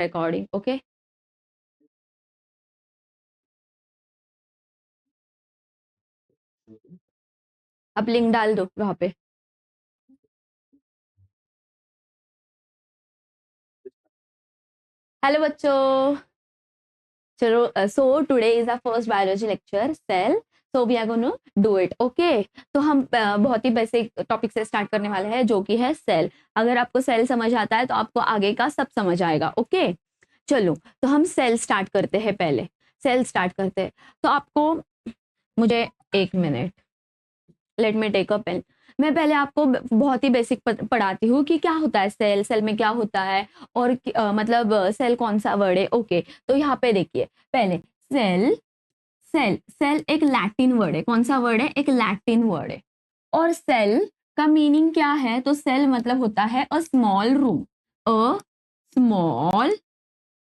recording. Okay. अब link डाल दो वहां पे. हेलो बच्चों. चलो, so today is our first biology lecture, cell. So we are going to do it. Okay. तो हम बहुत ही बेसिक टॉपिक से स्टार्ट करने वाले हैं जो कि है सेल. अगर आपको सेल समझ आता है तो आपको आगे का सब समझ आएगा. ओके. चलो, तो हम सेल स्टार्ट करते हैं. पहले सेल स्टार्ट करते हैं. तो आपको, मुझे एक minute, let me take a pen. मैं पहले आपको बहुत ही बेसिक पढ़ाती हूँ कि क्या होता है सेल, सेल में क्या होता है और मतलब सेल कौन सा वर्ड है. ओके. तो यहाँ पे देखिए पहले सेल. सेल सेल एक लैटिन वर्ड है. कौन सा वर्ड है? एक लैटिन वर्ड है. और सेल का मीनिंग क्या है? तो सेल मतलब होता है a small room. A small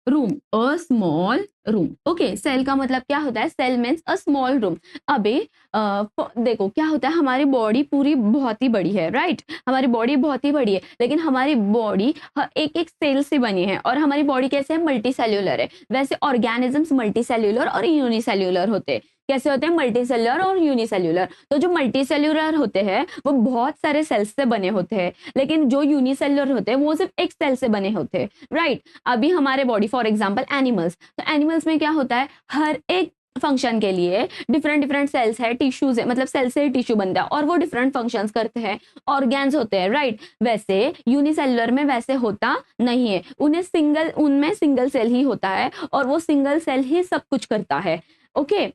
room. A small room. Okay. Cell का मतलब क्या होता है? Cell means a small room. अभी देखो क्या होता है, हमारी बॉडी पूरी बहुत ही बड़ी है. राइट. हमारी बॉडी बहुत ही बड़ी है, लेकिन हमारी बॉडी एक एक सेल से बनी है. और हमारी बॉडी कैसे है? मल्टी सेल्यूलर है. वैसे ऑर्गेनिजम्स मल्टी सेल्यूलर और यूनिसेल्यूलर होते हैं. कैसे होते हैं? मल्टी सेल्यूलर और यूनिसेल्यूलर. तो जो मल्टी सेल्यूलर होते हैं वो बहुत सारे सेल्स से बने होते हैं, लेकिन जो यूनिसेल्यूलर होते हैं वो सिर्फ एक सेल से बने होते हैं. राइट. अभी हमारे बॉडी, फॉर एग्जांपल एनिमल्स, तो एनिमल्स में क्या होता है? हर एक फंक्शन के लिए डिफरेंट डिफरेंट सेल्स है, टिश्यूज है, मतलब सेल से टिश्यू बनता है और वो डिफरेंट फंक्शंस करते हैं. ऑर्गेन्स होते हैं. राइट. वैसे यूनिसेल्युलर में वैसे होता नहीं है. उनमें सिंगल सेल ही होता है और वो सिंगल सेल ही सब कुछ करता है. ओके.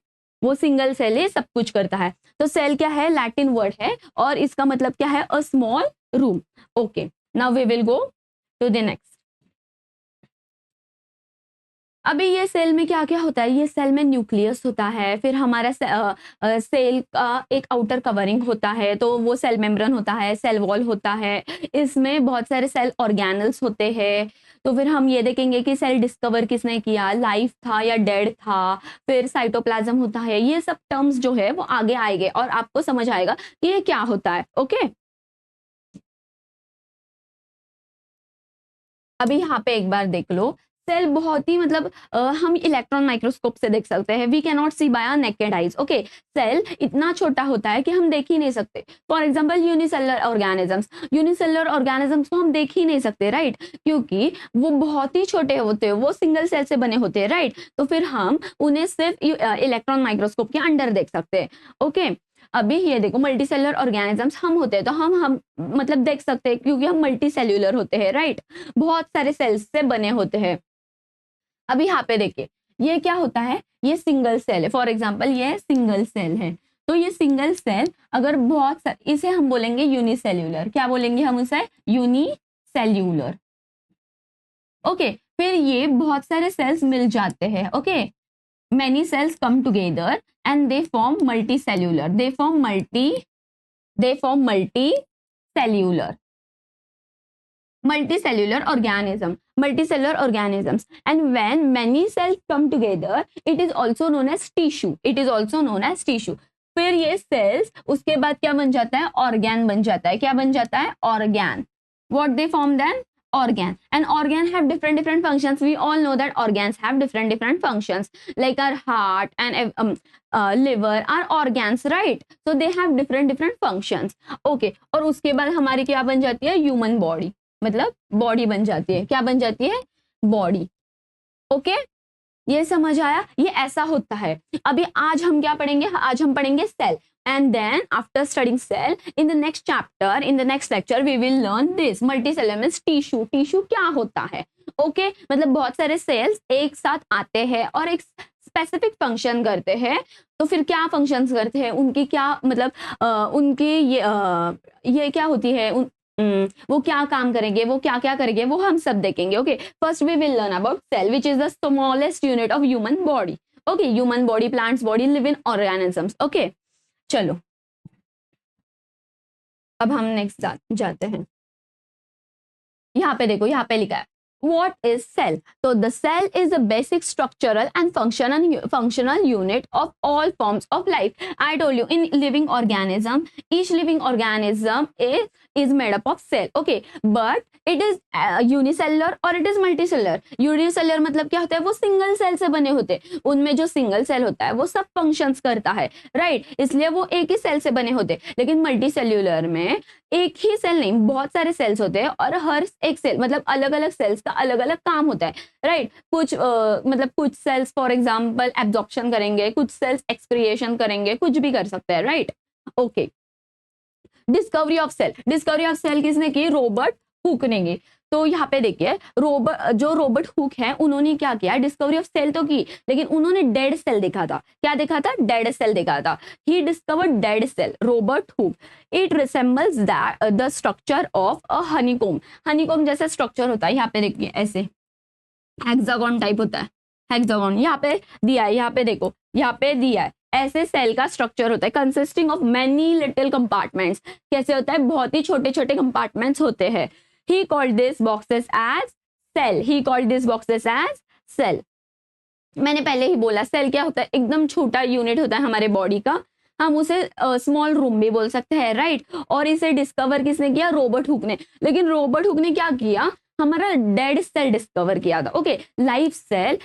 वो सिंगल सेल ही सब कुछ करता है. तो सेल क्या है? लैटिन वर्ड है और इसका मतलब क्या है? A small room. Okay. Now we will go to the next. अभी ये सेल में क्या क्या होता है? ये सेल में न्यूक्लियस होता है, फिर हमारा सेल का एक आउटर कवरिंग होता है, तो वो सेल मेम्ब्रेन होता है, सेल वॉल होता है. इसमें बहुत सारे सेल ऑर्गेनल्स होते हैं. तो फिर हम ये देखेंगे कि सेल डिस्कवर किसने किया, लाइफ था या डेड था. फिर साइटोप्लाज्म होता है. ये सब टर्म्स जो है वो आगे आएंगे और आपको समझ आएगा कि ये क्या होता है. ओके. अभी यहाँ पे एक बार देख लो. सेल बहुत ही मतलब हम इलेक्ट्रॉन माइक्रोस्कोप से देख सकते हैं. We can not see by naked eyes. Okay. Cell इतना छोटा होता है कि हम देख ही नहीं सकते. फॉर एग्जांपल यूनिसेलुलर ऑर्गेनिजम्स को हम देख ही नहीं सकते. राइट. क्योंकि वो बहुत ही छोटे होते हैं, वो सिंगल सेल से बने होते हैं. राइट. तो फिर हम उन्हें सिर्फ इलेक्ट्रॉन माइक्रोस्कोप के अंडर देख सकते हैं. ओके. अभी ये देखो, मल्टी सेलुलर ऑर्गेनिजम्स हम होते हैं तो हम मतलब देख सकते हैं क्योंकि हम मल्टी सेल्यूलर होते हैं. राइट. बहुत सारे सेल्स से बने होते हैं. अभी यहाँ पे देखिए, ये क्या होता है? ये सिंगल सेल है. फॉर एग्जांपल ये सिंगल सेल है. तो ये सिंगल सेल अगर बहुत सारे, इसे हम बोलेंगे यूनिसेल्यूलर. क्या बोलेंगे हम उसे? यूनिसेल्यूलर. ओके. फिर ये बहुत सारे सेल्स मिल जाते हैं. Okay. many cells come together and they form multicellular. They form multicellular multicellular organisms. And when many cells come together, it is also known as tissue. फिर ये सेल्स उसके बाद क्या बन जाता है? ऑर्गेन बन जाता है. क्या बन जाता है? Organ. What they form then? Organ. And organ have different functions. We all know that organs have different functions, like our heart and liver are organs. Right. So they have different functions. Okay. और उसके बाद हमारी क्या बन जाती है? Human body. मतलब body बन जाती है. क्या बन जाती है? बॉडी. ओके. ये समझ आया? ये ऐसा होता है. अभी आज हम क्या पढ़ेंगे? आज हम पढ़ेंगे cell. And then after studying cell, in the next chapter, in the next lecture, we will learn this multicellular means tissue. Tissue क्या होता है? ओके. मतलब बहुत सारे सेल्स एक साथ आते हैं और एक स्पेसिफिक फंक्शन करते हैं. तो फिर क्या फंक्शंस करते हैं? उनकी क्या मतलब उनकी ये क्या होती है? वो क्या काम करेंगे, वो क्या क्या करेंगे, वो हम सब देखेंगे. Okay. First we will learn about cell, which is the smallest unit of human body. Okay. Human body, plants body, live in organisms. Okay. चलो, अब हम नेक्स्ट जाते हैं. यहाँ पे देखो, यहाँ पे लिखा है What is cell? So the cell is the basic structural and functional unit of all forms of life. I told you, in living organism, each living organism is made up of cell. Okay, but it is unicellular और it is multicellular. Unicellular मतलब क्या होता है, वो single cell से बने होते हैं, उनमें जो सिंगल सेल होता है वो सब फंक्शंस करता है, राइट, इसलिए वो एक ही सेल से बने होते हैं. लेकिन मल्टीसेल्युलर में एक ही सेल नहीं, बहुत सारे सेल्स होते हैं और हर एक सेल मतलब अलग अलग सेल्स का अलग अलग काम होता है, राइट. कुछ मतलब कुछ सेल्स फॉर एग्जांपल एब्जॉर्प्शन करेंगे, कुछ सेल्स एक्सक्रिएशन करेंगे, कुछ भी कर सकते हैं, right. Okay, discovery of cell. Discovery of cell किसने की? रॉबर्ट हुक ने की. तो यहाँ पे देखिए, रॉबर्ट हुक है, उन्होंने क्या किया, डिस्कवरी ऑफ सेल तो की, लेकिन उन्होंने डेड सेल देखा था. क्या देखा था? डेड सेल देखा था. He discovered dead cell, Robert Hooke. It resembles the structure of a honeycomb. Honeycomb जैसा स्ट्रक्चर होता है, यहाँ पे देखिए ऐसे हेक्सागोन टाइप होता है, हेक्सागोन यहाँ पे दिया है, यहाँ पे देखो, यहाँ पे दिया है, ऐसे सेल का स्ट्रक्चर होता है, consisting of many little compartments. कैसे होता है? बहुत ही छोटे छोटे कंपार्टमेंट्स होते हैं. He called these boxes as cell. He called these boxes as cell. मैंने पहले ही बोला, सेल क्या होता है? एकदम छोटा यूनिट होता है हमारे बॉडी का. हम उसे स्मॉल रूम भी बोल सकते हैं, राइट. और इसे डिस्कवर किसने किया? रॉबर्ट हुक ने. लेकिन रॉबर्ट हुक ने क्या किया? हमारा डेड सेल डिस्कवर किया था. ओके, लाइफ सेल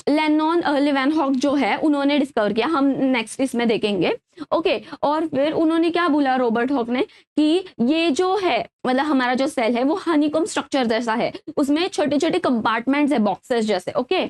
लेनॉन लिवेनहॉक जो है उन्होंने डिस्कवर किया, हम नेक्स्ट इसमें देखेंगे. ओके, और फिर उन्होंने क्या बोला रॉबर्ट हॉक ने कि ये जो है मतलब हमारा जो सेल है वो हनीकॉम्ब स्ट्रक्चर जैसा है, उसमें छोटे छोटे कंपार्टमेंट्स है, बॉक्सेस जैसे. ओके,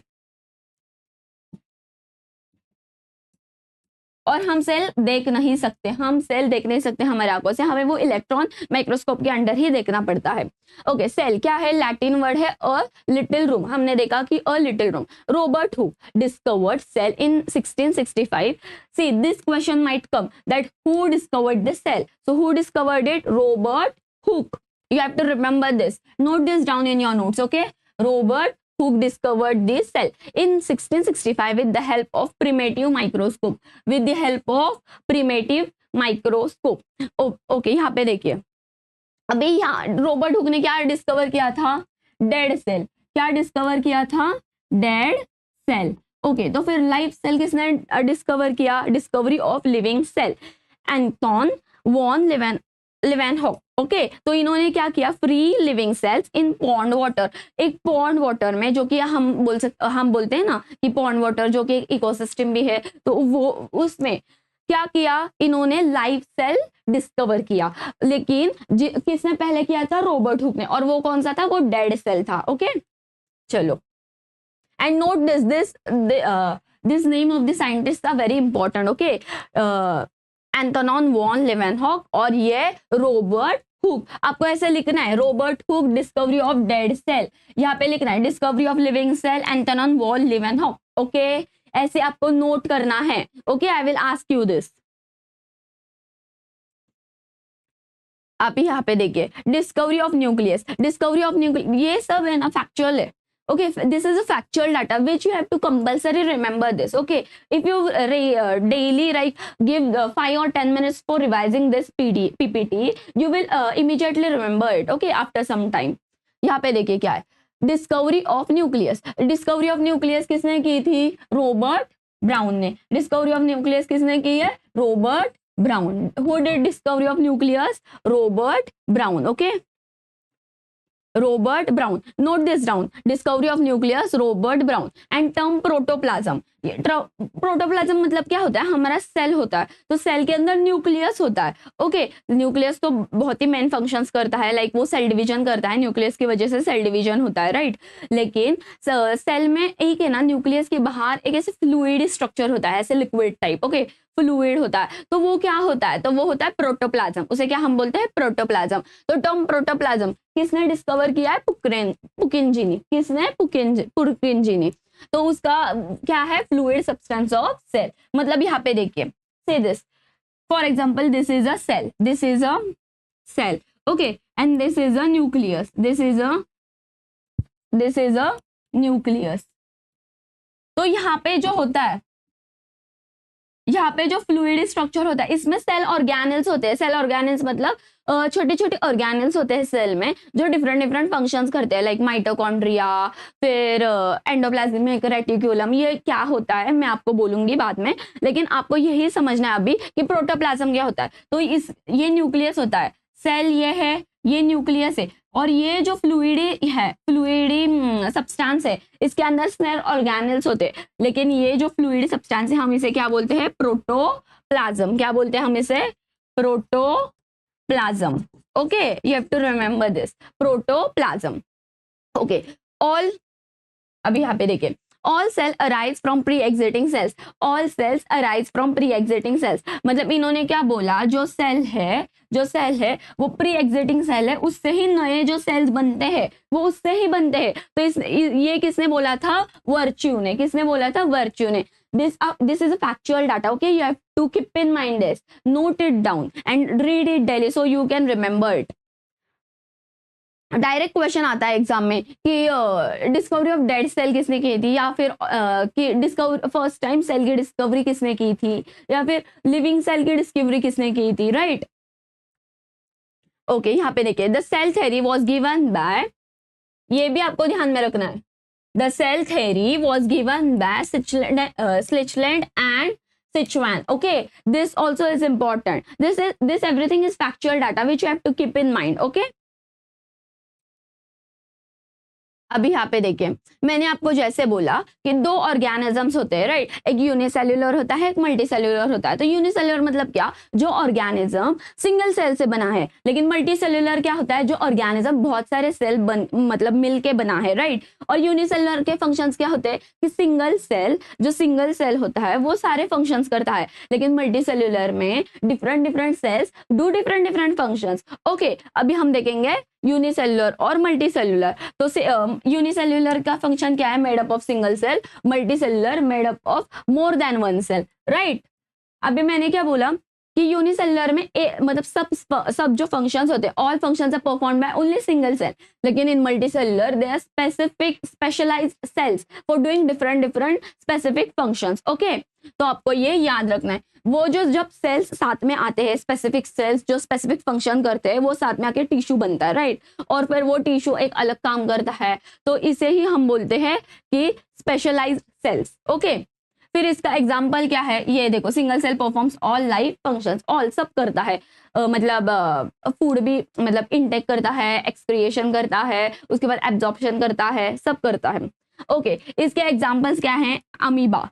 और हम सेल देख नहीं सकते, हम सेल देख नहीं सकते हमारे आंखों से, हमें वो इलेक्ट्रॉन माइक्रोस्कोप के अंडर ही देखना पड़ता है. ओके, सेल क्या है? लैटिन वर्ड है अ लिटिल रूम. हमने देखा कि a little room. Robert Hooke discovered cell in 1665. See this question might come that who discovered this cell. So who discovered it? Robert Hooke. You have to remember this. Note this down in your notes. Okay, Robert Hooke discovered this cell in 1665 with the help of primitive microscope. With the help of primitive microscope. Okay, यहाँ पे देखिए, अभी यहाँ Robert Hooke ने क्या discover किया था? Dead cell. क्या डिस्कवर किया था? Dead cell. ओके, तो फिर लाइफ सेल किसने डिस्कवर किया? Discovery of living cell, Anton von Leeuwenhoek. Okay, तो इन्होंने क्या किया? Free living cells in pond water. एक पॉन्ड वाटर में, जो कि हम बोलते हैं ना कि पॉन्ड वाटर जो कि इकोसिस्टम भी है, तो वो उसमें क्या किया? इन्होंने लाइफ सेल डिस्कवर किया. लेकिन किसने पहले किया था? रॉबर्ट हुक ने. और वो कौन सा था? वो डेड सेल था. ओके, चलो, and note this name of the scientist are very important. Okay, Anton von Leeuwenhoek और ये रॉबर्ट हुक. आपको ऐसे लिखना है, Robert Hooke discovery of dead cell, यहाँ पे लिखना है discovery of living cell Anton von Leeuwenhoek. Okay, ऐसे आपको नोट करना है. Okay, I will ask you this. आप यहाँ पे देखिए, discovery of nucleus. Discovery of nucleus, ये सब है ना फैक्चुअल है. Okay, this is a factual data which you have to compulsory remember this. Okay, if you daily give 5 or 10 minutes for revising this PPT, you will immediately remember it. Okay, after some time. यहाँ पे देखिए क्या है, discovery of nucleus. Discovery of nucleus किसने की थी? Robert brown ने. Discovery of nucleus किसने की है? Robert brown. Who did discovery of nucleus? Robert Brown. Okay, Robert Brown. Note this down. Discovery of nucleus, Robert Brown. And term protoplasm. Protoplasm मतलब क्या होता है? हमारा सेल होता है, तो सेल के अंदर न्यूक्लियस होता है. ओके, न्यूक्लियस तो बहुत ही मेन फंक्शंस करता है, लाइक वो सेल डिवीजन करता है. न्यूक्लियस की वजह से सेल डिवीजन होता है, राइट. लेकिन सेल में एक है ना, न्यूक्लियस के बाहर एक ऐसे फ्लूइड स्ट्रक्चर होता है, ऐसे लिक्विड टाइप. ओके, फ्लूइड होता है, तो वो क्या होता है? तो वो होता है प्रोटोप्लाज्म. उसे क्या हम बोलते हैं? प्रोटोप्लाज्म. तो टर्म प्रोटोप्लाज्म किसने डिस्कवर किया है? पुकिंजी ने. किसने? पुकिंजी ने. तो उसका क्या है? Fluid substance of cell. मतलब यहाँ पे देखिए, say this for example, this is a cell, this is a cell. Okay, and this is a nucleus, this is a nucleus. तो यहाँ पे जो होता है, यहाँ पे जो फ्लूइड स्ट्रक्चर होता है इसमें सेल ऑर्गेनल्स होते हैं। सेल ऑर्गेनल्स मतलब छोटे छोटे ऑर्गेनल्स होते हैं सेल में जो डिफरेंट डिफरेंट फंक्शंस करते हैं, लाइक माइटोकॉन्ड्रिया, फिर एंडोप्लाज्मिक रेटिक्यूलम। ये क्या होता है मैं आपको बोलूंगी बाद में, लेकिन आपको यही समझना है अभी कि प्रोटोप्लाज्म क्या होता है। तो ये न्यूक्लियस होता है, सेल ये है, ये न्यूक्लियस है, और ये जो फ्लूइडी है, फ्लूइडी सब्सटेंस है, इसके अंदर सेल ऑर्गेनल्स होते हैं। लेकिन ये जो फ्लूइडी सब्सटेंस है हम इसे क्या बोलते हैं? प्रोटोप्लाज्म। क्या बोलते हैं हम इसे? Protoplasm. Okay, you have to remember this, protoplasm. Okay, all, अभी यहाँ पे देखिए, all cell arise from pre-existing cells, all cells arise from pre-existing cells। मतलब इन्होंने क्या बोला, जो सेल है वो प्री एग्जिटिंग सेल है, उससे ही नए जो सेल्स बनते हैं वो उससे ही बनते हैं। तो ये किसने बोला था? वर्च्यू ने। किसने बोला था? वर्च्यू ने। this is a factual data, okay? You have to keep in mind this, note it down and read it daily so you can remember it। Direct question आता है एग्जाम में कि डिस्कवरी ऑफ डेड सेल किसने की थी, या फिर कि फर्स्ट टाइम सेल की डिस्कवरी किसने की थी, या फिर लिविंग सेल की डिस्कवरी किसने की थी, राइट? ओके, यहाँ पे देखिए, the cell theory was given by, ये भी आपको ध्यान में रखना है, the cell theory was given by स्लिचलैंड and Sichuan. Okay, this also is important. This everything is factual data which you have to keep in mind. Okay. अभी यहाँ पे देखिए, मैंने आपको जैसे बोला कि दो ऑर्गेनिजम्स होते हैं, राइट? एक यूनिसेल्युलर होता है, एक मल्टीसेल्युलर होता है। तो यूनिसेल्युलर मतलब क्या? जो ऑर्गेनिज्म सिंगल सेल से बना है। लेकिन मल्टीसेल्युलर क्या होता है? जो ऑर्गेनिज्म बहुत सारे सेल मतलब मिलके बना है, राइट? और यूनिसेल्युलर के फंक्शंस क्या होते हैं कि जो सिंगल सेल होता है वो सारे फंक्शंस करता है, लेकिन मल्टीसेल्युलर में different cells do different functions. Okay, अभी हम देखेंगे यूनिसेल्युलर और मल्टीसेल्युलर। तो यूनिसेल्युलर का फंक्शन क्या है? Made up of single cell. Multicellular made up of more than one cell, right? अभी मैंने क्या बोला कि यूनिसेल्युलर में मतलब सब जो फंक्शंस होते हैं, all functions are performed by only single cell. लेकिन in multicellular they are specialized cells for doing different specific functions. Okay, तो आपको ये याद रखना है, वो जो जब सेल्स साथ में आते हैं, स्पेसिफिक सेल्स जो स्पेसिफिक फंक्शन करते हैं, वो साथ में आके टिश्यू बनता है, राइट? और फिर वो टिश्यू एक अलग काम करता है, तो इसे ही हम बोलते हैं कि स्पेशलाइज्ड सेल्स। ओके, फिर इसका एग्जाम्पल क्या है? ये देखो, single cell performs all life functions. All सब करता है, मतलब फूड भी मतलब इनटेक करता है, एक्सक्रिएशन करता है, उसके बाद एब्जॉर्प्शन करता है, सब करता है। ओके, इसके एग्जाम्पल्स क्या हैं? अमीबा,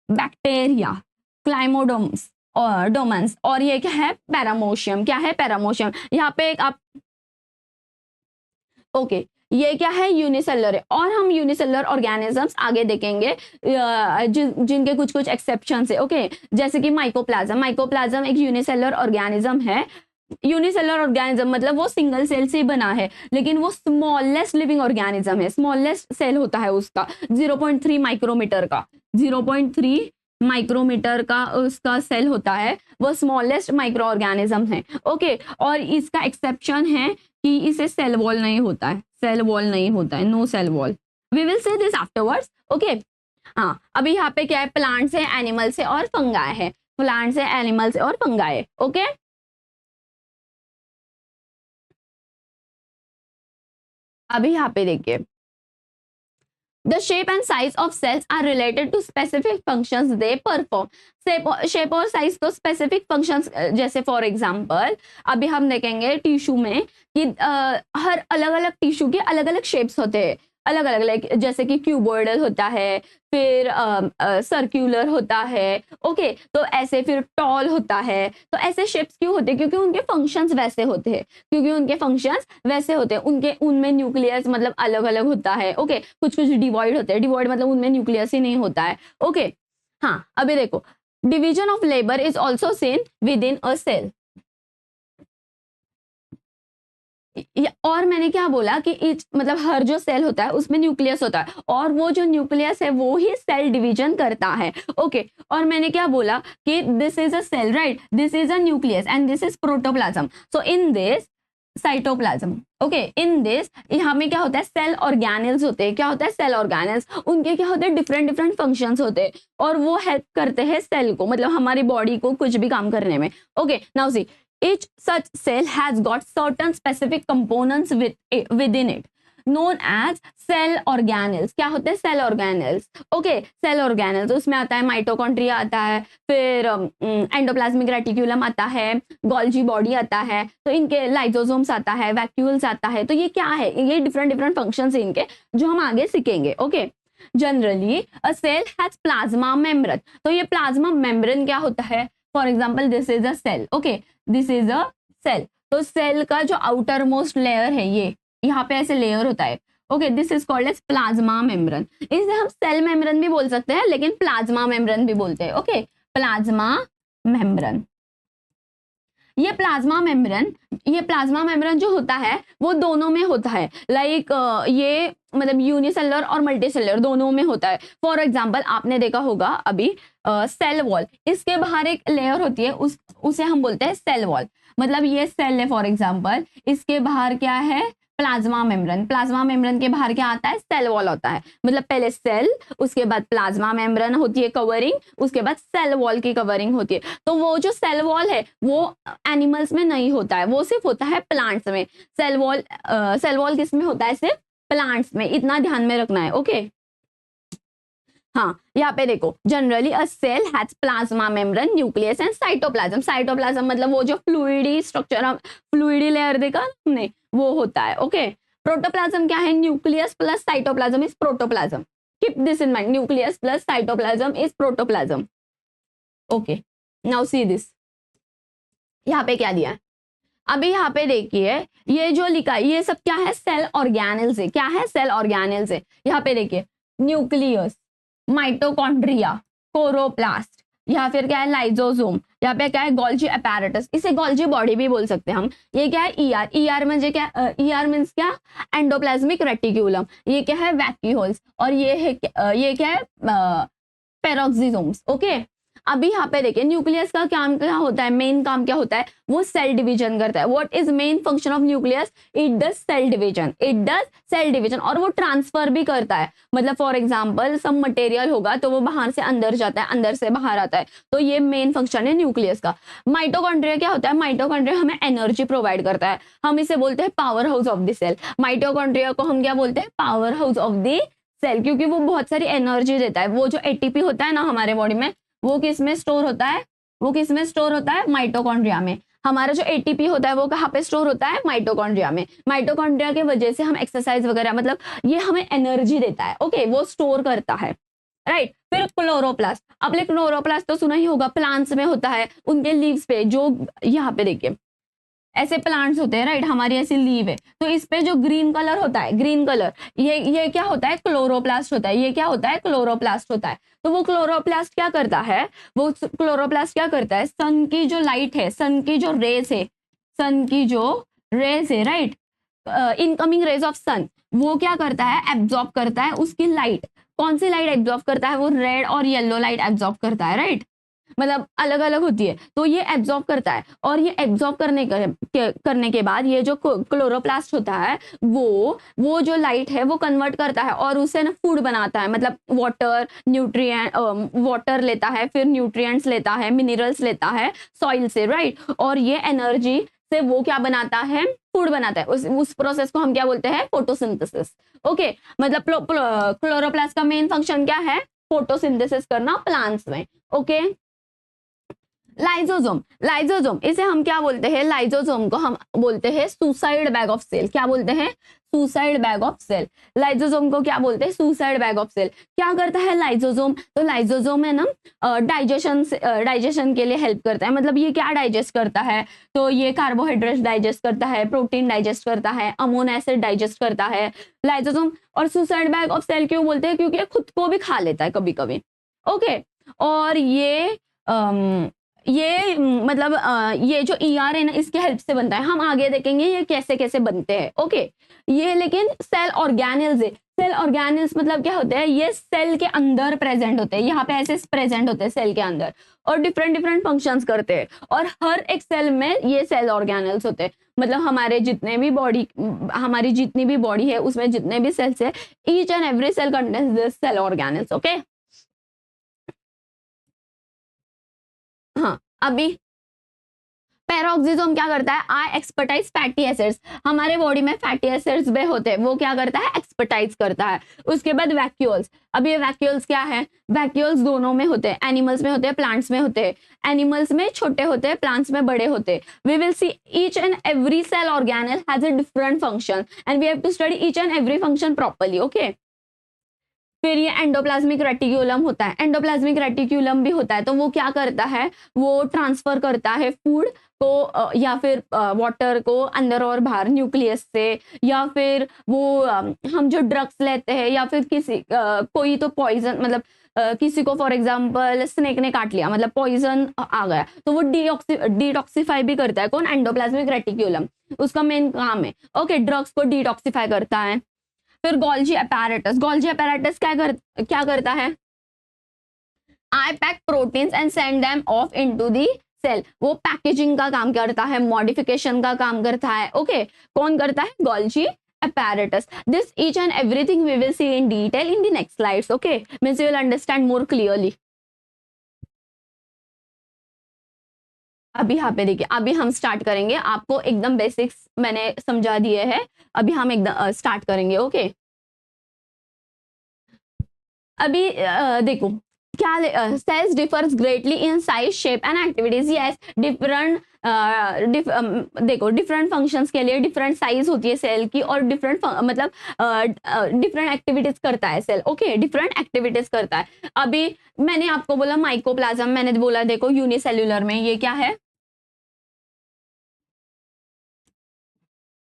बैक्टीरिया, क्लाइमोडोम्स और डोमन्स, और ये क्या है? पैरामोशियम। क्या है? पैरामोशियम। यहाँ पे एक आप ओके, ये क्या है? यूनिसेलुलर है। और हम यूनिसेलुलर ऑर्गेनिजम्स आगे देखेंगे जिनके कुछ एक्सेप्शंस है। ओके, जैसे कि माइकोप्लाज्म एक यूनिसेलुलर ऑर्गेनिज्म है। यूनिसेलुलर ऑर्गेनिज्म मतलब वो सिंगल सेल से बना है, लेकिन वो स्मॉलेस्ट लिविंग ऑर्गेनिज्म है। स्मॉलेस्ट सेल होता है उसका 0.3 माइक्रोमीटर का, 0.3 माइक्रोमीटर का उसका सेल होता है, वो स्मॉलेस्ट माइक्रो ऑर्गेनिज्म है। ओके, और इसका एक्सेप्शन है कि इसे सेल वॉल नहीं होता है, सेल वॉल नहीं होता है, no cell wall. We will say this afterwards. Okay, हाँ, अभी यहाँ पे क्या है? प्लांट्स है, एनिमल्स है और फंगाई है। प्लांट्स है, एनिमल्स है और फंगाई। ओके, अभी यहाँ पे देखिए, the shape and size of cells are related to specific functions they perform। Shape और साइज तो स्पेसिफिक फंक्शंस, जैसे फॉर एग्जांपल अभी हम देखेंगे टिश्यू में कि हर अलग अलग टिश्यू के अलग अलग शेप्स होते हैं, अलग अलग, लाइक जैसे कि क्यूबॉइडल होता है, फिर सर्क्यूलर होता है। ओके, तो ऐसे फिर टॉल होता है। तो ऐसे शेप्स क्यों होते हैं? क्योंकि उनके फंक्शंस वैसे होते हैं, उनमें न्यूक्लियस मतलब अलग अलग होता है। ओके, कुछ डिवॉइड होते हैं, डिवॉइड मतलब उनमें न्यूक्लियस ही नहीं होता है। ओके, हाँ, अभी देखो, division of labour is also seen within a cell. और मैंने क्या बोला कि मतलब हर जो सेल होता है उसमें न्यूक्लियस होता है, और वो जो न्यूक्लियस है वो ही सेल डिवीजन करता है। ओके, और मैंने क्या बोला कि this is a cell, right? This is a nucleus and this is protoplasm. So in this cytoplasm. Okay, in this यहाँ में क्या होता है, सेल ऑर्गेनेल्स होते हैं। क्या होता है, सेल ऑर्गेनेल्स, उनके क्या होते हैं, डिफरेंट डिफरेंट फंक्शंस होते हैं और वो हेल्प करते हैं सेल को, मतलब हमारी बॉडी को कुछ भी काम करने में। Okay, now see each such cell has got certain specific components within it known as cell organelles। क्या होते हैं, cell organelles. Okay, cell organelles, उसमें आता है माइटोकॉन्ड्रिया आता है, फिर एंडोप्लाज्मिक रेटिक्यूलम आता है, गोल्जी बॉडी आता है, तो इनके लाइजोसोम्स आता है, वैक्यूल्स आता है। तो ये क्या है, ये डिफरेंट डिफरेंट फंक्शंस हैं इनके, जो हम आगे सीखेंगे। Okay, generally a cell has plasma membrane. तो ये प्लाज्मा मेम्ब्रेन क्या होता है, for example this is a cell. Okay, this is a cell. तो सेल का जो आउटर मोस्ट लेयर है, ये यहाँ पे ऐसे लेयर होता है। Okay, this is called as plasma membrane. इसे हम सेल मेम्ब्रेन भी बोल सकते हैं, लेकिन प्लाज्मा मेम्ब्रेन भी बोलते हैं। Okay, plasma membrane. ये प्लाज्मा मेम्ब्रेन जो होता है वो दोनों में होता है। लाइक ये मतलब यूनिसेलुलर और मल्टीसेलुलर दोनों में होता है। फॉर एग्जांपल आपने देखा होगा अभी सेल वॉल, इसके बाहर एक लेयर होती है, उसे हम बोलते हैं सेल वॉल। मतलब ये सेल है फॉर एग्जांपल, इसके बाहर क्या है, प्लाज्मा मेम्ब्रेन। प्लाज्मा मेम्ब्रेन के बाहर क्या आता है, सेल वॉल होता है। मतलब पहले सेल, उसके बाद प्लाज्मा मेम्ब्रेन होती है कवरिंग, उसके बाद सेल वॉल की कवरिंग होती है। तो वो जो सेल वॉल है वो एनिमल्स में नहीं होता है, वो सिर्फ होता है प्लांट्स में। सेल वॉल किस में होता है, सिर्फ प्लांट्स में। इतना ध्यान में रखना है। ओके, हाँ, यहाँ पे देखो, generally a cell has plasma membrane, nucleus and cytoplasm. Cytoplasm मतलब वो जो फ्लूइडी स्ट्रक्चर, फ्लूइडी लेयर देखा हमने, वो होता है। ओके, प्रोटोप्लाज्म क्या है, nucleus plus cytoplasm is protoplasm. Keep this in mind, nucleus plus cytoplasm is protoplasm. Okay, now see this, यहाँ पे क्या दिया है, अभी यहाँ पे देखिए, ये जो लिखा है ये सब क्या है, सेल ऑर्गेनेल्स है। क्या है, सेल ऑर्गेनेल्स है। यहाँ पे देखिए, न्यूक्लियस, माइटोकॉन्ड्रिया, कोरोप्लास्ट, या फिर क्या है, लाइजोसोम, यहाँ पे क्या है, गोल्जी अपैरेटस, इसे गोल्जी बॉडी भी बोल सकते हैं हम। ये क्या है, ईआर। ईआर म्हणजे क्या, ईआर मीन्स क्या, एंडोप्लाज्मिक रेटिक्यूलम। ये क्या है, वैक्यूल्स, और ये क्या है, पेरोक्सिसोम्स। ओके, अभी यहाँ पे देखिए, न्यूक्लियस का काम क्या होता है, मेन काम क्या होता है, वो सेल डिवीजन करता है। What is main function of nucleus, it does cell division, और वो ट्रांसफर भी करता है। मतलब फॉर एग्जांपल सम मटेरियल होगा तो वो बाहर से अंदर जाता है, अंदर से बाहर आता है। तो ये मेन फंक्शन है न्यूक्लियस का। माइटोकॉन्ड्रिया क्या होता है, माइटोकॉन्ड्रिया हमें एनर्जी प्रोवाइड करता है। हम इसे बोलते हैं power house of the cell. Mitochondria को हम क्या बोलते हैं, power house of the cell, क्योंकि वो बहुत सारी एनर्जी देता है। वो जो एटीपी होता है ना हमारे बॉडी में, वो किस में स्टोर होता है, माइटोकॉन्ड्रिया में। हमारा जो एटीपी होता है वो कहाँ पे स्टोर होता है, माइटोकॉन्ड्रिया में। माइटोकॉन्ड्रिया के वजह से हम एक्सरसाइज वगैरह, मतलब ये हमें एनर्जी देता है। ओके, वो स्टोर करता है, राइट। फिर क्लोरोप्लास्ट, आपने क्लोरोप्लास्ट तो सुना ही होगा, प्लांट्स में होता है, उनके लीव्स पे। जो यहाँ पे देखिए ऐसे प्लांट्स होते हैं, राइट, हमारी ऐसी लीव है, तो इस पे जो ग्रीन कलर होता है, ग्रीन कलर, ये क्या होता है, क्लोरोप्लास्ट होता है। ये क्या होता है, क्लोरोप्लास्ट होता है। तो वो क्लोरोप्लास्ट क्या करता है, सन की जो लाइट है, सन की जो रेस है, राइट, इनकमिंग रेज ऑफ सन, वो क्या करता है, एब्जॉर्ब करता है उसकी लाइट। कौन सी लाइट एब्जॉर्ब करता है, वो रेड और येलो लाइट एब्जॉर्ब करता है, राइट। मतलब अलग अलग होती है, तो ये एब्जॉर्ब करता है, और ये एब्जॉर्ब करने के बाद ये जो क्लोरोप्लास्ट होता है वो जो लाइट है वो कन्वर्ट करता है और उसे ना फूड बनाता है। मतलब वाटर लेता है, फिर न्यूट्रिएंट्स लेता है, मिनरल्स लेता है सॉइल से, राइट, और ये एनर्जी से वो क्या बनाता है, फूड बनाता है। उस प्रोसेस को हम क्या बोलते हैं, फोटोसिंथेसिस। ओके, मतलब क्लोरोप्लास्ट का मेन फंक्शन क्या है, फोटोसिंथेसिस करना प्लांट्स में। ओके, लाइजोसोम, इसे हम क्या बोलते हैं, लाइजोसोम को हम बोलते हैं सुसाइड बैग ऑफ सेल। क्या बोलते हैं, suicide bag of cell. Lysosome को क्या बोलते हैं, सुसाइड बैग ऑफ सेल। क्या करता है लाइजोसोम, तो लाइजोसोम है ना, डाइजेशन के लिए हेल्प करता है। मतलब ये क्या डाइजेस्ट करता है, तो ये कार्बोहाइड्रेट डाइजेस्ट करता है, प्रोटीन डाइजेस्ट करता है, अमोनो एसिड डाइजेस्ट करता है लाइजोसोम। और सुसाइड बैग ऑफ सेल क्यों बोलते हैं, क्योंकि खुद को भी खा लेता है कभी कभी। ओके, और मतलब ये जो ईआर है ना, इसके हेल्प से बनता है। हम आगे देखेंगे ये कैसे कैसे बनते हैं। ओके, ये लेकिन सेल ऑर्गेनेल्स है। सेल ऑर्गेनल्स मतलब क्या होते हैं, ये सेल के अंदर प्रेजेंट होते हैं, यहाँ पे ऐसे प्रेजेंट होते हैं सेल के अंदर, और डिफरेंट डिफरेंट फंक्शंस करते हैं, और हर एक सेल में ये सेल ऑर्गेनल्स होते हैं। मतलब हमारे जितने भी बॉडी, हमारी जितनी भी बॉडी है उसमें जितने भी सेल्स है, each and every cell contains this cell organelles. Okay, हाँ अभी पैरोक्सिसोम क्या करता है, आई एक्सपर्टाइज फैटी एसिड्स, हमारे बॉडी में फैटी एसिड्स भी होते हैं, वो क्या करता है, एक्सपर्टाइज करता है। उसके बाद वैक्यूल्स, अब ये वैक्यूल्स क्या है, वैक्यूल्स दोनों में होते हैं, एनिमल्स में होते हैं, प्लांट्स में होते हैं। एनिमल्स में छोटे होते हैं, प्लांट्स में बड़े होते हैं। We will see each and every cell organelle has a different function and we have to study each and every function properly. Okay, फिर ये एंडोप्लाज्मिक रेटिक्यूलम होता है, एंडोप्लाज्मिक रेटिक्यूलम भी होता है, तो वो क्या करता है, वो ट्रांसफर करता है फूड को या फिर वाटर को अंदर और बाहर न्यूक्लियस से, या फिर वो हम जो ड्रग्स लेते हैं, या फिर किसी कोई तो पॉइजन, मतलब किसी को फॉर एग्जांपल स्नेक ने काट लिया, मतलब पॉइजन आ गया, तो वो डिटॉक्सिफाई भी करता है। कौन, एंडोप्लाज्मिक रेटिक्यूलम, उसका मेन काम है। ओके, ड्रग्स को डिटॉक्सिफाई करता है। फिर गोल्जी अपैरेटस, गोल्जी अपैरेटस क्या करता है, I pack proteins and send them off into the cell, वो पैकेजिंग का काम करता है, मॉडिफिकेशन का काम करता है। ओके, कौन करता है, Golgi apparatus. This each and everything we will see in detail in the next slides. Okay, means you will understand more clearly. अभी यहाँ पे देखिए, अभी हम स्टार्ट करेंगे, आपको एकदम बेसिक्स मैंने समझा दिए हैं, अभी हम एकदम स्टार्ट करेंगे। ओके, अभी देखो क्या, cells differs greatly in size, shape and activities. Yes, different देखो डिफरेंट फंक्शंस के लिए डिफरेंट साइज होती है सेल की, और डिफरेंट मतलब डिफरेंट एक्टिविटीज करता है सेल। ओके, डिफरेंट एक्टिविटीज करता है। अभी मैंने आपको बोला माइकोप्लाज्म, मैंने बोला देखो यूनिसेल्युलर में ये क्या है,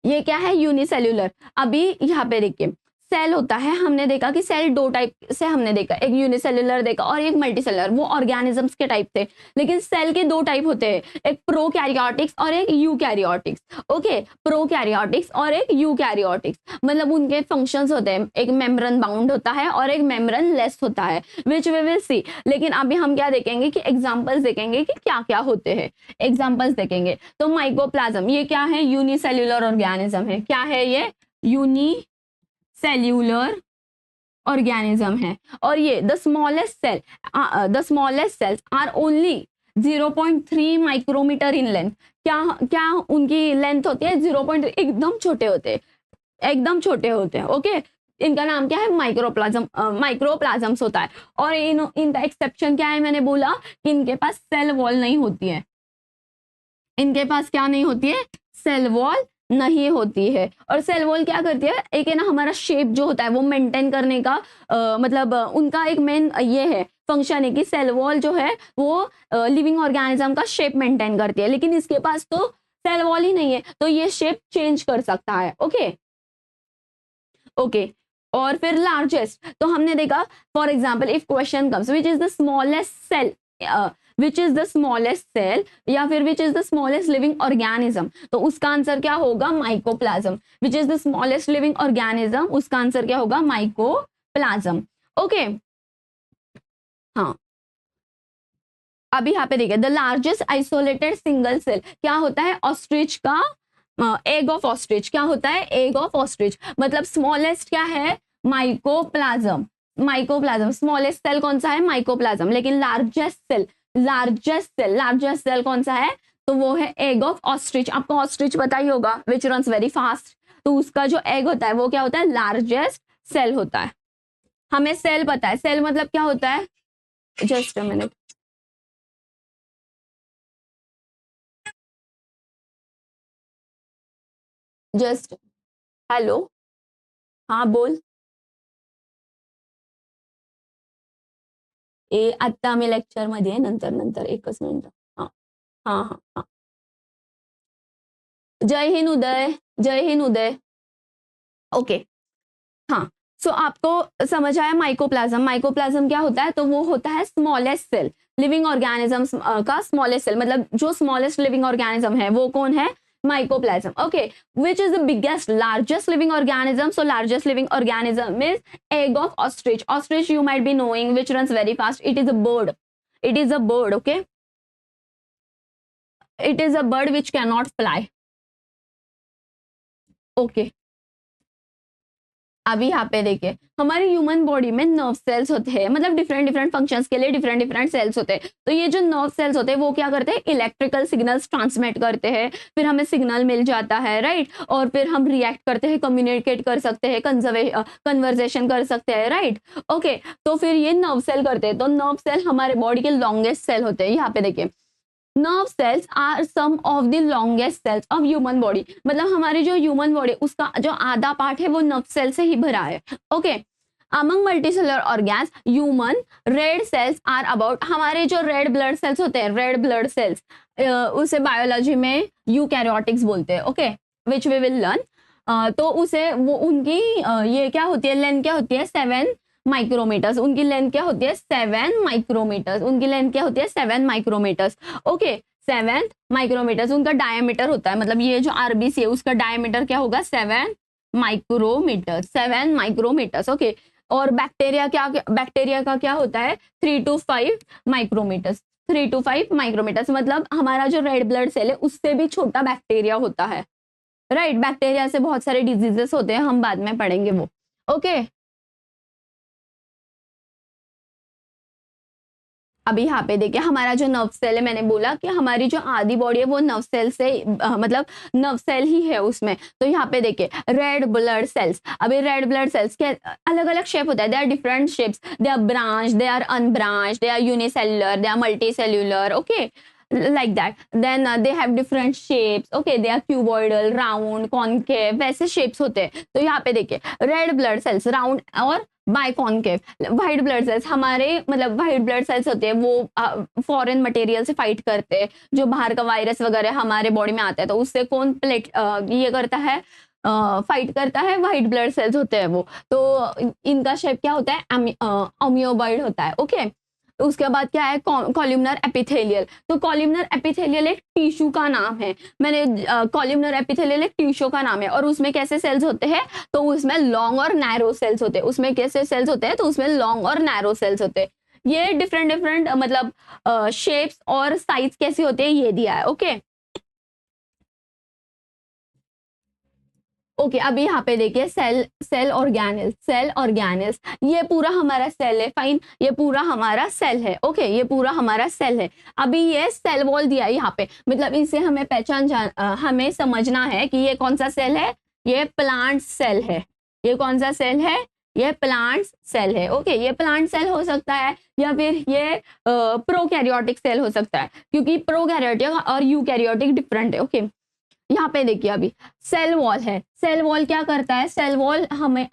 ये क्या है, यूनिसेल्युलर। अभी यहाँ पे देखिए सेल होता है, हमने देखा कि सेल दो टाइप से हमने देखा, एक यूनिसेल्युलर देखा और एक मल्टीसेलुलर, वो ऑर्गेनिजम्स के टाइप थे। लेकिन सेल के दो टाइप होते हैं, एक प्रोकैरियोटिक्स और एक यूकैरियोटिक्स। ओके, प्रोकैरियोटिक्स और एक यूकैरियोटिक्स, मतलब उनके फंक्शंस होते हैं, एक मेम्ब्रेन बाउंड होता है और एक मेम्ब्रेन लेस होता है, विच वी विल सी। लेकिन अभी हम क्या देखेंगे कि एग्जाम्पल्स देखेंगे कि क्या क्या होते हैं, एग्जाम्पल्स देखेंगे। तो माइकोप्लाज्म ये क्या है, यूनिसेल्युलर ऑर्गेनिज्म है। क्या है ये, यूनिसेल्युलर ऑर्गेनिज्म है। और ये the smallest cells are only 0.3 micrometre in length. क्या क्या उनकी लेंथ होती है 0.3, एकदम छोटे होते हैं, एकदम छोटे होते हैं। ओके, इनका नाम क्या है, माइक्रोप्लाज्म्स होता है। और इनका एक्सेप्शन क्या है, मैंने बोला कि इनके पास सेल वॉल नहीं होती है, इनके पास क्या नहीं होती है, सेल वॉल नहीं होती है। और सेल वॉल क्या करती है, एक है ना हमारा शेप जो होता है वो मेंटेन करने का, मतलब उनका एक मेन ये है फंक्शन है कि सेल वॉल जो है वो लिविंग ऑर्गेनिज्म का शेप मेंटेन करती है। लेकिन इसके पास तो सेल वॉल ही नहीं है, तो ये शेप चेंज कर सकता है। ओके ओके, और फिर लार्जेस्ट, तो हमने देखा for example if question comes which is the smallest cell, which is the smallest cell, या फिर which is the smallest living organism, तो उसका आंसर क्या होगा, mycoplasma. Which is the smallest living organism, उसका आंसर क्या होगा, माइकोप्लाज्म। ओके, हाँ अभी यहाँ पे देखिए the largest isolated single cell क्या होता है, ऑस्ट्रिच का एग ऑफ ऑस्ट्रिच। क्या होता है, एग ऑफ ऑस्ट्रिच। मतलब स्मॉलेस्ट क्या है, माइकोप्लाज्म। माइकोप्लाज्म स्मॉलेस्ट सेल कौन सा है, माइकोप्लाज्म। लेकिन लार्जेस्ट सेल कौन सा है, तो वो है एग ऑफ ऑस्ट्रिच। आपको ऑस्ट्रिच पता ही होगा, विच रन्स वेरी फास्ट, तो उसका जो एग होता है वो क्या होता है, लार्जेस्ट सेल होता है। हमें सेल पता है, सेल मतलब क्या होता है, just a minute, just, hello, हाँ बोल। आता आम्ही लेक्चर मध्ये नंतर नंतर एकच मिनिट, हाँ हाँ हाँ हाँ, जय हिंद उदय, जय हिंद उदय। ओके, हाँ सो आपको समझ आया माइकोप्लाज्म। माइकोप्लाज्म क्या होता है, तो वो होता है स्मॉलेस्ट सेल, लिविंग ऑर्गेनिज्म का स्मॉलेस्ट सेल। मतलब जो स्मॉलेस्ट लिविंग ऑर्गेनिज्म है वो कौन है, mycoplasm. Okay, which is the biggest, largest living organism? So largest living organism is egg of ostrich. Ostrich you might be knowing, which runs very fast. It is a bird. It is a bird. Okay, it is a bird which cannot fly. Okay, अभी यहाँ पे देखिए हमारी human body में nerve cells होते हैं, मतलब different different functions के लिए डिफरेंट डिफरेंट सेल्स होते हैं। तो ये जो नर्व सेल्स होते हैं वो क्या करते हैं, इलेक्ट्रिकल सिग्नल्स ट्रांसमिट करते हैं, फिर हमें सिग्नल मिल जाता है, राइट, और फिर हम रिएक्ट करते हैं, कम्युनिकेट कर सकते हैं, कन्वर्सेशन कर सकते हैं, राइट। ओके, तो फिर ये नर्व सेल करते हैं। तो नर्व सेल हमारे बॉडी के लॉन्गेस्ट सेल होते हैं। यहाँ पे देखिए nerve cells are some of the longest cells of human body, मतलब हमारी जो ह्यूमन बॉडी उसका जो आधा पार्ट है वो नर्व सेल से ही भरा है। Okay, among multicellular organs human red cells are about, हमारे जो रेड ब्लड सेल्स होते हैं, रेड ब्लड सेल्स, उसे बायोलॉजी में यूकैरियोटिक्स बोलते हैं। Okay, which we will learn. तो उसे वो उनकी ये क्या होती है, लेंथ क्या होती है, 7 माइक्रोमीटर्स। उनकी लेंथ क्या होती है, 7 माइक्रोमीटर्स। उनकी लेंथ क्या होती है, 7 माइक्रोमीटर्स। ओके, 7 माइक्रोमीटर्स उनका डायमीटर होता है, मतलब ये जो आरबीसी है उसका डायमीटर क्या होगा, 7 माइक्रोमीटर, 7 माइक्रोमीटर्स। ओके, और बैक्टीरिया का क्या होता है, 3 to 5 माइक्रोमीटर्स, 3 to 5 माइक्रोमीटर्स। मतलब हमारा जो रेड ब्लड सेल है उससे भी छोटा बैक्टीरिया होता है, राइट। बैक्टीरिया से बहुत सारे डिजीजेस होते हैं, हम बाद में पढ़ेंगे वो। ओके, अभी यहाँ पे देखिए हमारा जो नर्व सेल है, मैंने बोला कि हमारी जो आधी बॉडी है वो नर्व सेल से मतलब नर्व सेल ही है उसमें। तो यहाँ पे देखिए रेड ब्लड सेल्स, अभी रेड ब्लड सेल्स के अलग अलग शेप होता है, they are different shapes, they are branch, they are unbranch, they are unicellular, they are multicellular. Okay, like that, then they have different shapes. Okay, they are cuboidal, round, concave, वैसे shapes होते हैं। तो यहाँ पे देखिए red blood sales round और बाइकॉन्केव। White blood cells हमारे मतलब व्हाइट ब्लड सेल्स होते हैं वो फॉरेन मटेरियल से फाइट करते हैं, जो बाहर का वायरस वगैरह हमारे बॉडी में आता है तो उससे कौन ये करता है, फाइट करता है, व्हाइट ब्लड सेल्स होते हैं वो। तो इनका शेप क्या होता है, अम्योबॉइड होता है। ओके, उसके बाद क्या है, कॉलमनर एपिथेलियल। तो कॉलमनर एपिथेलियल एक टिश्यू का नाम है, मैंने कॉलमनर एपिथेलियल एक टिश्यू का नाम है। और उसमें कैसे सेल्स होते हैं, तो उसमें लॉन्ग और नैरो सेल्स होते हैं। उसमें कैसे सेल्स होते हैं, तो उसमें लॉन्ग और नैरो सेल्स होते हैं। ये डिफरेंट डिफरेंट मतलब शेप्स और साइज कैसे होते हैं ये दिया है। ओके, ओके, अभी यहाँ पे देखिए सेल ऑर्गेनेल्स, ये पूरा हमारा सेल है, फाइन, ये पूरा हमारा सेल है। ओके, ये पूरा हमारा सेल है। अभी ये सेल वॉल दिया है यहाँ पे, मतलब इसे हमें हमें समझना है कि ये कौन सा सेल है, ये प्लांट सेल है। ये कौन सा सेल है, ये प्लांट सेल है। ओके, ये प्लांट सेल हो सकता है या फिर ये प्रोकैरियोटिक सेल हो सकता है, क्योंकि प्रोकैरियोटिक और यूकैरियोटिक डिफरेंट है। ओके, यहाँ पे देखिए अभी सेल वॉल है। सेल वॉल क्या करता है, सेल वॉल हमें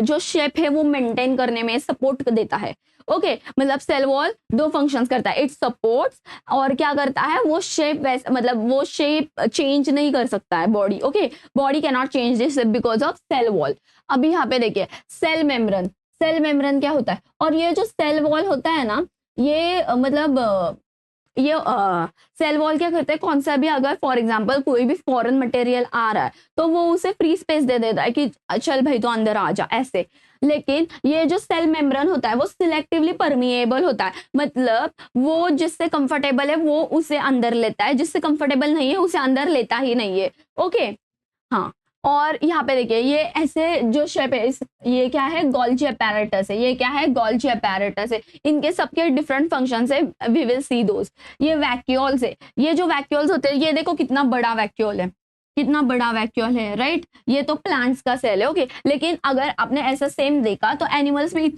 जो शेप है वो मेंटेन करने में सपोर्ट देता है। ओके, मतलब सेल वॉल दो फंक्शंस करता है, इट सपोर्ट्स और क्या करता है, वो शेप वैसे मतलब वो शेप चेंज नहीं कर सकता है body. Okay, body can not change this because of cell wall. अभी यहाँ पे देखिए सेल मेम्ब्रेन, सेल मेम्ब्रेन क्या होता है, और ये जो सेल वॉल होता है ना, ये मतलब ये सेल वॉल क्या करता है, कौन सा भी अगर फॉर एग्जांपल कोई भी फॉरेन मटेरियल आ रहा है तो वो उसे फ्री स्पेस दे देता है कि चल भाई तो अंदर आ जा, ऐसे। लेकिन ये जो सेल मेम्ब्रेन होता है वो सिलेक्टिवली परमिएबल होता है, मतलब वो जिससे कंफर्टेबल है वो उसे अंदर लेता है, जिससे कंफर्टेबल नहीं है उसे अंदर लेता ही नहीं है। ओके, हाँ, और यहाँ पे देखिए ये ऐसे जो शेप है ये क्या है, गोल्जी अपैरेटस है। ये क्या है, गोल्जी अपैरेटस है। इनके सबके डिफरेंट फंक्शंस है, वी विल सी दोस। ये वैक्यूल्स है, ये जो वैक्यूल्स होते हैं, ये देखो कितना बड़ा वैक्यूल है, कितना बड़ा वैक्यूल है, राइट। ये तो प्लांट्स का सेल है। ओके, लेकिन अगर आपने ऐसा सेम देखा तो एनिमल्स में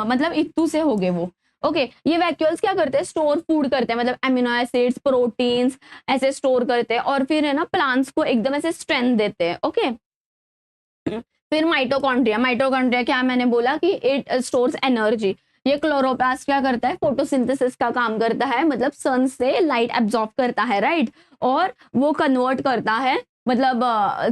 मतलब इतू से हो गए वो। ओके, ये वैक्यूल्स क्या करते हैं, स्टोर फूड करते हैं, मतलब एमिनो एसिड्स, प्रोटीन्स ऐसे स्टोर करते हैं और फिर है ना प्लांट्स को एकदम ऐसे स्ट्रेंथ देते हैं। ओके, फिर माइटोकॉन्ड्रिया, माइटोकॉन्ड्रिया क्या मैंने बोला कि इट स्टोर्स एनर्जी। ये क्लोरोप्लास्ट क्या करता है, फोटोसिंथेसिस का काम करता है, मतलब सन से लाइट एब्जॉर्ब करता है, राइट, और वो कन्वर्ट करता है, मतलब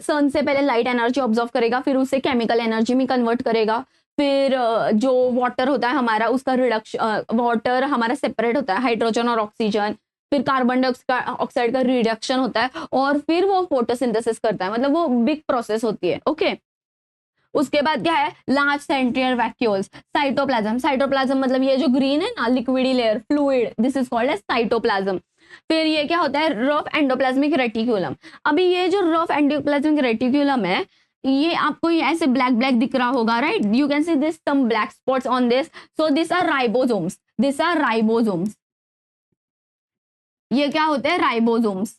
सन से पहले लाइट एनर्जी ऑब्जॉर्व करेगा, फिर उसे केमिकल एनर्जी में कन्वर्ट करेगा। फिर जो वाटर होता है हमारा, उसका रिडक्शन, वाटर हमारा सेपरेट होता है, हाइड्रोजन और ऑक्सीजन, फिर कार्बन डाइऑक्साइड का रिडक्शन होता है और फिर वो फोटोसिंथेसिस करता है, मतलब वो बिग प्रोसेस होती है। ओके, उसके बाद क्या है, large central vacuoles, cytoplasm. Cytoplasm मतलब ये जो ग्रीन है ना, liquidy layer, fluid, this is called as cytoplasm. फिर ये क्या होता है, रफ एंडोप्लाज्मिक रेटिकुलम। अभी ये जो रफ एंडोप्लाज्मिक रेटिकुलम है, ये आपको ये ऐसे ब्लैक ब्लैक दिख रहा होगा, right? You can see this some black spots on this, so this are ribosomes, this are ribosomes. ये क्या होते हैं, राइबोसोम्स,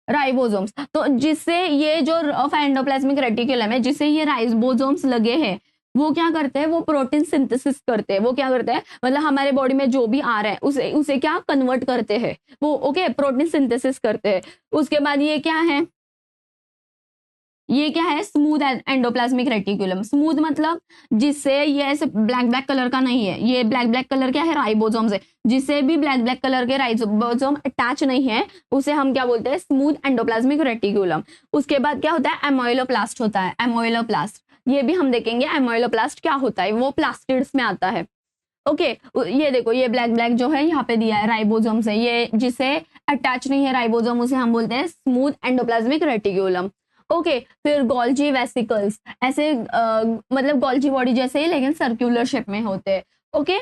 राइबोसोम्स। तो जिससे ये जो रफ एंडोप्लाज्मिक रेटिकुलम है, जिससे ये राइबोसोम्स लगे हैं, वो क्या करते हैं, वो प्रोटीन सिंथेसिस करते हैं। वो क्या करते हैं, मतलब हमारे बॉडी में जो भी आ रहा है उसे उसे क्या कन्वर्ट करते हैं वो, ओके, प्रोटीन सिंथेसिस करते हैं। उसके बाद ये क्या है, ये क्या है, स्मूथ एंडोप्लाज्मिक रेटिकुलम। स्मूथ मतलब जिससे ये ऐसे ब्लैक ब्लैक कलर का नहीं है, ये ब्लैक ब्लैक कलर क्या है, राइबोसोम्स है। जिससे भी ब्लैक ब्लैक कलर के राइबोसोम अटैच नहीं है, उसे हम क्या बोलते हैं, स्मूथ एंडोप्लाज्मिक रेटिकुलम। उसके बाद क्या होता है, एमोइलोप्लास्ट होता है, एमोइलोप्लास्ट। ये भी हम देखेंगे एमोइलोप्लास्ट क्या होता है, वो प्लास्टिड्स में आता है। ओके, ये देखो, ये ब्लैक ब्लैक जो है यहाँ पे दिया है, राइबोसोम्स है। ये जिसे अटैच नहीं है राइबोसोम, उसे हम बोलते हैं स्मूथ एंडोप्लाज्मिक रेटिकुलम। ओके, फिर गोल्जी वेसिकल्स, ऐसे मतलब गोल्जी बॉडी जैसे ही लेकिन सर्कुलर शेप में होते हैं। ओके,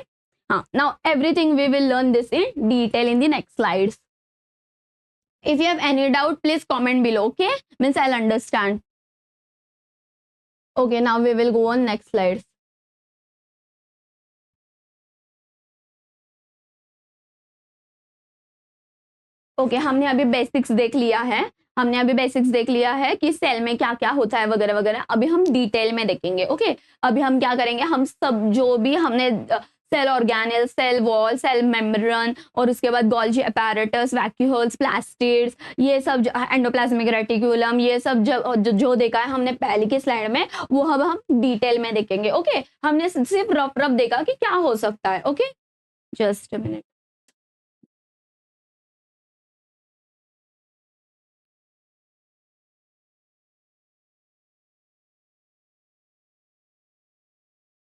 हाँ, now everything we will learn this in detail in the next slides. If you have any doubt, please comment below. Okay, means I'll understand. Okay, now we will go on next slides. Okay, हमने अभी basics देख लिया है, हमने अभी basics देख लिया है कि सेल में क्या क्या होता है वगैरह वगैरह। अभी हम डिटेल में देखेंगे। ओके, अभी हम क्या करेंगे, हम सब जो भी हमने cell organelle, cell wall, cell membrane और उसके बाद गोल्जी अपैरेटस, वैक्यूल्स, प्लास्टिड्स, ये सब एंडोप्लाज्मिक रेटिकुलम, ये सब जो देखा है हमने पहले की स्लाइड में, वो अब हम डिटेल में देखेंगे। ओके, हमने सिर्फ रफ रफ देखा कि क्या हो सकता है। Okay, just a minute.